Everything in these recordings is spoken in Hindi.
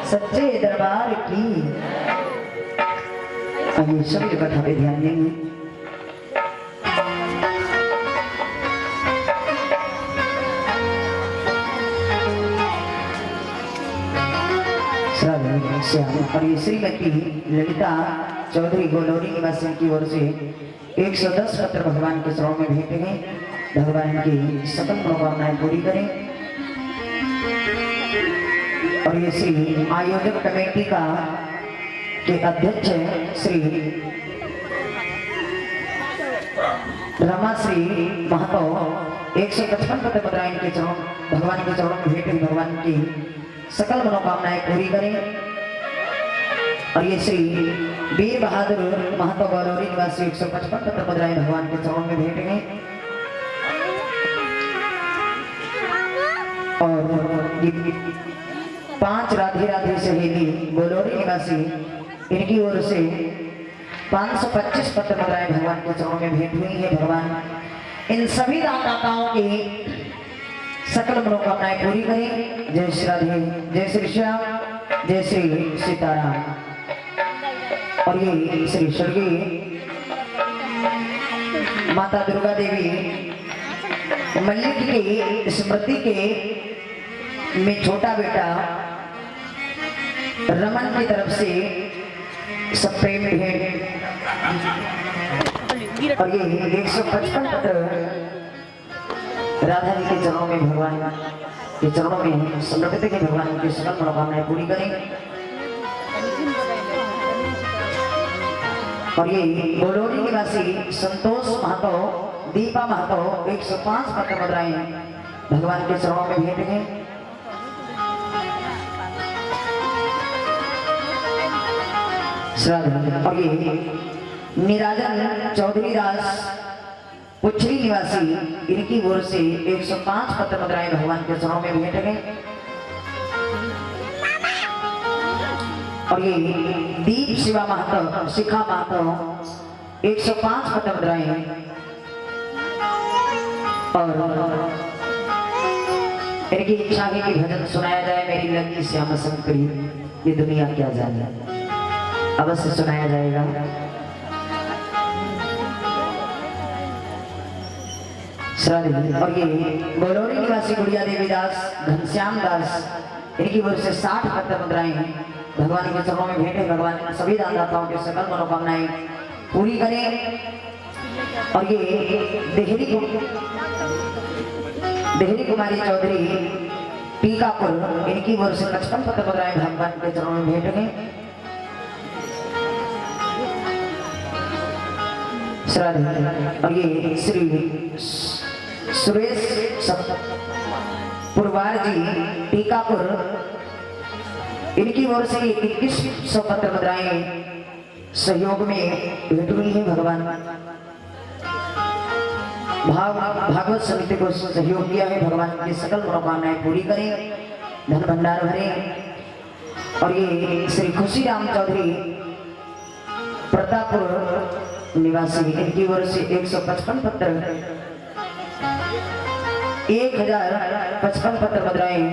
सच्चे दरबार की। आइए सभी कथा पे ध्यान देंगे। और ये श्रीमती ललिता चौधरी गोलोरी निवासी की ओर से 110 पत्र भगवान के चरणों में भेंटे हैं। भगवान की सकल मनोकामनाएं पूरी करें। और ये श्री आयोजक कमेटी का के अध्यक्ष श्री रमाश्री महतो 155 पत्र मुद्राएं के चरणों भगवान के चरणों में भेंटे भगवान की सकल मनोकामनाएं पूरी करें। और ये श्री वीर बहादुर महतो गौरवरी निवासी 155 पत्र मुद्राएं भगवान के चरणों में भेंट गए। और ये 5 राधे राधे सहेली गोलोरी निवासी इनकी ओर से 525 पत्र मुद्राएं भगवान के चरणों में भेंट हुई है। भगवान इन सभी दाताओं की सकल मनोकामनाएं पूरी करें। जय श्री राधे, जय श्री श्याम, जय श्री सीताराम। और ये श्री स्वर्गीय माता दुर्गा देवी मल्लिक की स्मृति के में छोटा बेटा रमन की तरफ से सब प्रेम भेंट। और ये 155 पत्र राधा जी के चरणों में भगवान के चरणों में समर्पित के भगवान की सकल मनोकामनाएं पूरी करें। और ये गोलोरी निवासी संतोष महतो दीपा महतो 105 पत्र मुद्राएं भगवान के चरणों में भेंट हैं। और ये निराजन चौधरी दास पुछरी निवासी इनकी ओर से 105 पत्र मुद्राएं भगवान के चरणों में भेंट गए। और ये दीप शिवा महतो शिखा महतो 105 पत्र मुद्राएं। और इनकी इच्छा है कि भजन सुनाया जाए। मेरी लगी श्याम शंकरी ये दुनिया क्या जाने, अवश्य सुनाया जाएगा। और ये गोलोरी निवासी गुड़िया देवी दास घनश्याम दास इनकी ओर से 60 पत्र मुद्राएं भगवान के चरणों में भेंटे। भगवान सभी दाताओं के सकल मनोकामनाएं पूरी करें। और ये देहरी कुमारी चौधरी टीकापुर इनकी ओर से 55 पत्र मुद्राएं भगवान के चरणों में भेंट गए। और ये श्री सुरेश पुरवार जी टीकापुर इनकी ओर से 2100 पत्र मुद्राएं सहयोग में भेंट हुई है। भगवान भागवत समिति को सहयोग किया है। भगवान की सकल मनोकामनाएं पूरी करें, धन भंडार भरें। और ये श्री खुशीराम चौधरी प्रतापपुर निवासी इनकी ओर से 155 पत्र 1055 पत्र मुद्राएं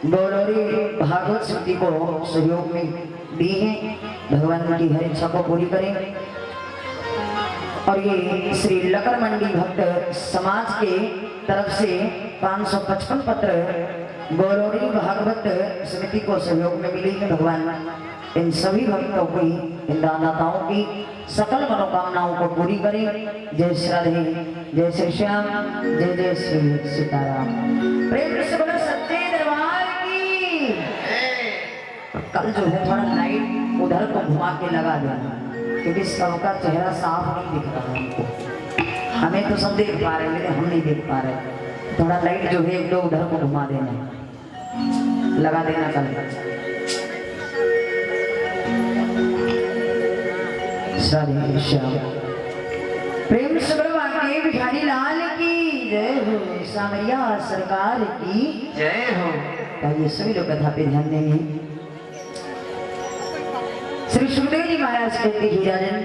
गोलोरी भागवत समिति को सहयोग में दी है। भगवान की हर इच्छा को पूरी करें। और ये श्री लकर मंडी भक्त समाज के तरफ से 555 पत्र गोलोरी भागवत समिति को सहयोग में मिली है। भगवान इन सभी भक्तों की इन दाताओं की सकल मनोकामनाओं को पूरी करें। जय श्री राधे, जय श्री श्याम, जय जय श्री सीताराम। प्रेम से बोलो सच्चे दरबार की। कल जो है थोड़ा लाइट उधर को घुमा के लगा देना, क्योंकि सबका चेहरा साफ नहीं दिख रहा है। हमें तो सब देख पा रहे हैं, हम नहीं देख पा रहे। थोड़ा लाइट जो है एक दो उधर को घुमा देना, लगा देना कल। प्रेम से के बिहारी लाल की जय हो, सामरिया सरकार की जय हो। ये सभी लोग कथा पे ध्यान देंगे। श्री सुखदेव जी महाराज कहते हैं राजन,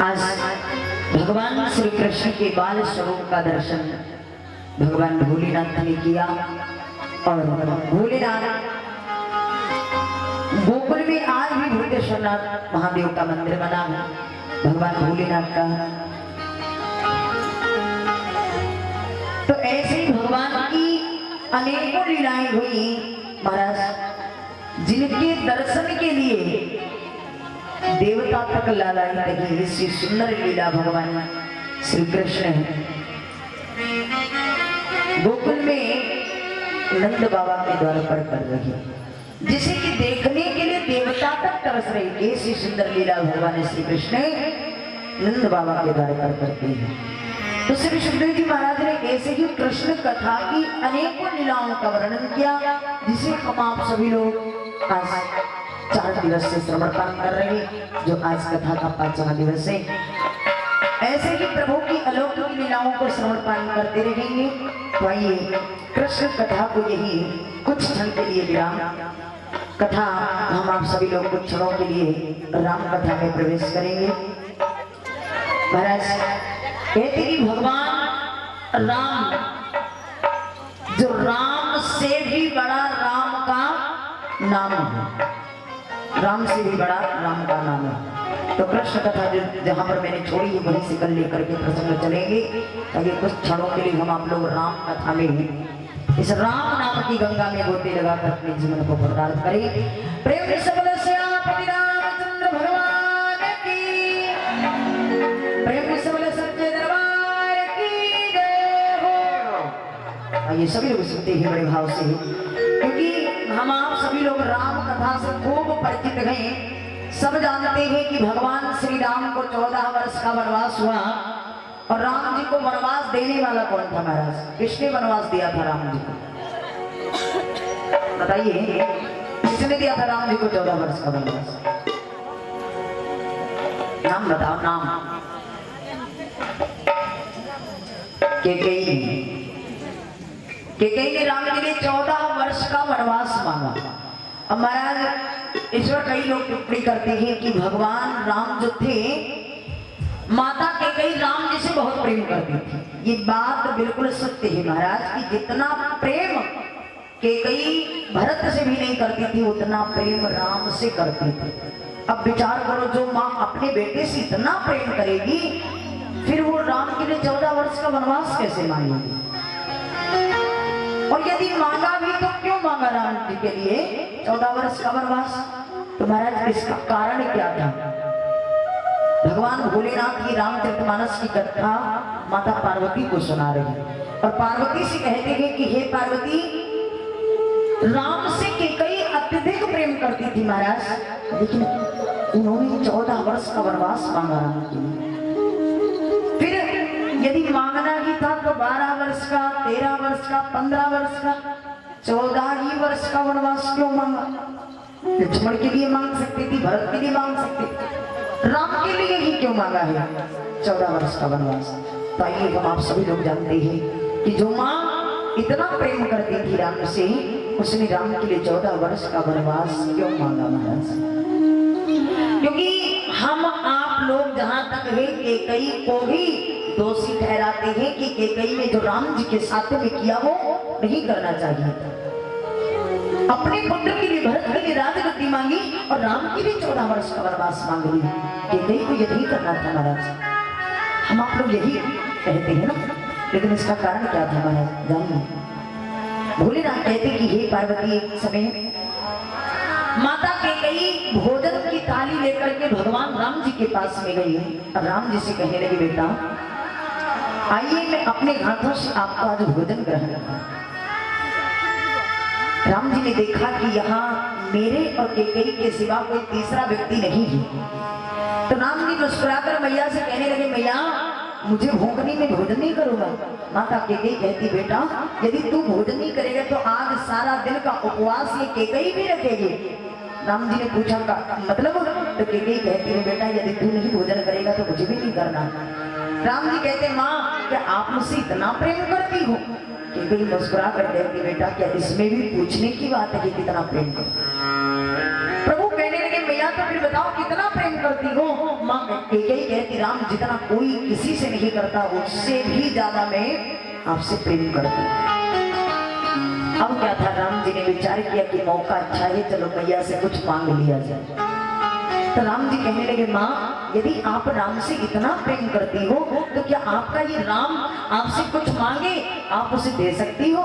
आज भगवान श्री कृष्ण के बाल स्वरूप का दर्शन भगवान भोलेनाथ ने किया। और भोलेनाथ दक्षिणनाथ महादेव का मंदिर बना, भगवान भोलेनाथ का। तो ऐसे ही भगवान की अनेकों लीलाएं हुई महाराज, जिनके दर्शन के लिए देवता तक लालाई लगी। इससे सुंदर लीला भगवान श्री कृष्ण है। गोकुल में नंद बाबा के द्वार पर कर रही, जिसे कि देखने के लिए देवता तक तरस रही। ऐसी सुंदर लीला भगवान श्री कृष्ण नंद बाबा के द्वार पर करते हैं। तो श्री सुखदेव जी महाराज ने ऐसे ही कृष्ण कथा की अनेकों लीलाओं का वर्णन किया, जिसे हम आप सभी लोग आज 4 दिवस से श्रवण पान कर रहे हैं, जो आज कथा का 5वां दिवस है। ऐसे ही प्रभु की अलौकिक लीलाओं को श्रवण पान करते रहेंगे। तो आइए कृष्ण कथा को यही कुछ क्षण के लिए विराम। कथा हम आप सभी लोग कुछ क्षणों के लिए राम कथा में प्रवेश करेंगे। महाराज कहते कि भगवान राम, जो राम से भी बड़ा राम का नाम है, राम से भी बड़ा राम का नाम है। तो कृष्ण कथा जहां पर मैंने छोड़ी है वहीं से कल लेकर के प्रसंग चलेंगे, ताकि कुछ क्षणों के लिए हम आप लोग राम कथा में इस राम नाम की गंगा में गोते लगाकर अपने जीवन को बर्बाद करें। प्रेम से बोलो श्री रामचंद्र भगवान की, प्रेम से बोलो सच्चे दरबार की जय हो। आइए सभी लोग सुनते हैं बड़े भाव से, क्योंकि हम आप सभी लोग राम कथा से खूब परिचित हैं। सब जानते हैं कि भगवान श्री राम को 14 वर्ष का वनवास हुआ, और राम जी को वनवास देने वाला कौन था महाराज? किसने वनवास दिया था राम जी को? बताइए, किसने दिया था राम जी को 14 वर्ष का वनवास? नाम बताओ, नाम। केकई ने राम जी ने 14 वर्ष का वनवास मांगा। अब महाराज इस पर कई लोग टिप्पणी करते हैं कि भगवान राम जो थे, माता केकई राम जी से बहुत प्रेम करती थी। ये बात बिल्कुल सत्य है महाराज, कि जितना प्रेम केकई भरत से भी नहीं करती थी, उतना प्रेम राम से करती थी। अब विचार करो, जो माँ अपने बेटे से इतना प्रेम करेगी, फिर वो राम के लिए 14 वर्ष का वनवास कैसे मांगेगी? और यदि मांगा भी तो क्यों मांगा राम जी के लिए 14 वर्ष का वनवास? तो महाराज इसका कारण क्या था? भगवान भोलेनाथ की रामचरितमानस की कथा माता पार्वती को सुना रही, और पार्वती से कहते हैं कि हे पार्वती, राम से केकई अत्यधिक प्रेम करती थी महाराज, लेकिन उन्होंने 14 वर्ष का वनवास मांगा राम के लिए। फिर यदि मांगना ही था तो 12 वर्ष का, 13 वर्ष का, 15 वर्ष का, 14 ही वर्ष का वनवास क्यों मांगा? लक्ष्मण के लिए मांग सकती थी, भरत के लिए मांग सकती थी, राम के लिए ही क्यों मांगा है 14 वर्ष का वनवास? तो आइए हम आप सभी लोग जानते हैं कि जो माँ इतना प्रेम करती थी राम से, उसने राम के लिए 14 वर्ष का वनवास क्यों मांगा महाराज? क्योंकि हम आप लोग जहां तक है केकई को ही दोषी ठहराते हैं कि केकई ने जो राम जी के साथ में किया वो नहीं करना चाहिए था। अपने पुत्र के लिए, भरत के लिए राजगद्दी मांगी, और राम के लिए 14 वर्ष का वनवास मांग ली। केकई को यही करना था महाराज। हम आप लोग यही कहते हैं ना, लेकिन इसका कारण क्या था महाराज जानिए। भोलेनाथ कहते कि हे पार्वती, एक समय माता केकई भोजन की थाली लेकर के भगवान राम जी के पास में गई, और राम जी से कहने लगी, बेटा आइए मैं अपने हाथों से आपको आज भोजन ग्रहण करूं। राम जी ने देखा कि यहाँ मेरे और केकई के सिवा कोई तीसरा व्यक्ति नहीं है, तो राम जी मुस्कुराकर मैया से कहने लगे, मैया मुझे भूख नहीं, मैं भोजन नहीं करूंगा। माता केकई कहती, बेटा यदि तू भोजन नहीं करेगा तो आज सारा दिन का उपवास ये केकई भी रखेगी। राम जी ने पूछा मतलब? तो केकई कहती है, बेटा यदि तू नहीं भोजन करेगा तो मुझे भी नहीं करना। राम जी कहते, माँ क्या आप मुझसे इतना प्रेम करती हो? केकई मुस्कुरा कर कहती, बेटा क्या इसमें भी पूछने की बात है कि कितना प्रेम करती? प्रभु कहने लगे, मैया तो फिर बताओ कितना प्रेम करती हो? माँ केकई कहती, राम जितना कोई किसी से नहीं करता उससे भी ज्यादा मैं आपसे प्रेम करती हूँ। अब क्या था, राम जी ने विचार किया कि मौका अच्छा है, चलो मैया से कुछ मांग लिया जाए। तो राम जी कहने लगे, माँ यदि आप राम से इतना प्रेम करती हो तो क्या आपका ये राम आपसे कुछ मांगे आप उसे दे सकती हो?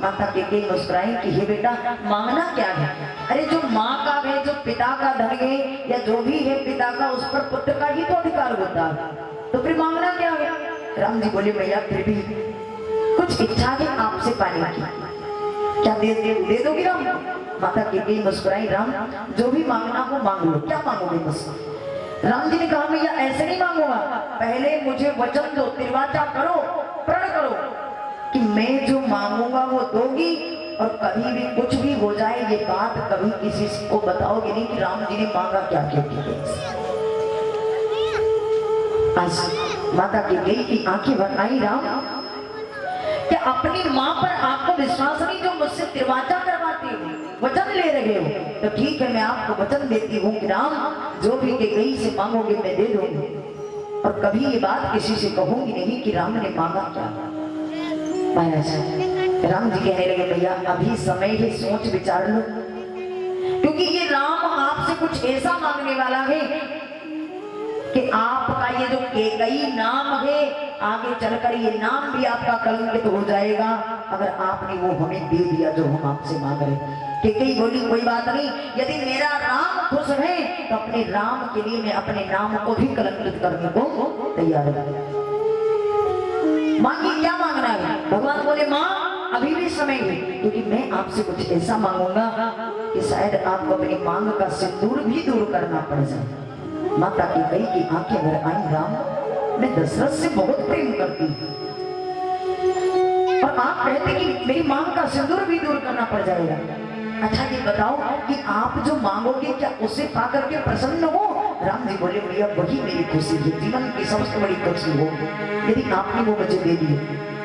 माता कैकेयी मुस्कुराई कि हे बेटा मांगना क्या है? अरे जो माँ का है, जो पिता का धन है या जो भी है पिता का, उस पर पुत्र का ही तो अधिकार होता है, तो फिर मांगना क्या है? राम जी बोले, भैया फिर भी कुछ इच्छा है आपसे पाने की, क्या दे दोगी राम? माता कैकेयी मुस्कुराई, राम जो भी मांगना हो मांग लो, क्या मांगोगे मुझसे? राम जी ने कहा, भैया ऐसे नहीं मांगूंगा, पहले मुझे वचन दो, तिरवाचा करो, प्रण करो कि मैं जो मांगूंगा वो दोगी, और कभी भी कुछ भी हो जाए ये बात कभी किसी को बताओगे नहीं कि राम जी ने मांगा क्या क्या किया। आज माता कैकेयी की आंखें भर आई, राम कि अपनी माँ पर आपको विश्वास नहीं जो मुझसे तिरवाचा करवाती हो, वचन ले रहे हो, तो ठीक है मैं आपको वचन देती हूँ कि राम जो भी कैकेयी से मांगोगे मैं दे दूंगी, और कभी ये बात किसी से कहूंगी नहीं कि राम ने मांगा क्या। महाराज राम जी कहने लगे, भैया अभी समय है, सोच विचार लो, क्योंकि ये राम आपसे कुछ ऐसा मांगने वाला है कि आपका ये जो कैकेयी नाम है आगे चलकर ये नाम भी आपका कलंकित हो जाएगा अगर आपने वो हमें दे दिया जो हम आपसे मांग रहे। कैकेयी बोली, कोई बात नहीं, यदि मेरा राम खुश है तो अपने राम के लिए मैं अपने नाम को भी कलंकित करने को तैयार हूं। मांगी क्या मांगना है? भगवान बोले, माँ अभी भी समय है, क्योंकि मैं आपसे कुछ ऐसा मांगूंगा कि शायद आपको अपनी मांग का सिंदूर भी दूर करना पड़ जाए। माता कैकेयी की आंखें भर आई, राम मैं दशरथ से बहुत प्रेम करती हूँ, और आप कहते कि मेरी मांग का सिंदूर भी दूर करना पड़ जाएगा। अच्छा ये बताओ कि आप जो मांगोगे क्या उसे पा करके प्रसन्न हो? राम जी बोले, भैया वही मेरी खुशी है, जीवन की सबसे बड़ी खुशी हो यदि आपने वो मुझे दे दी।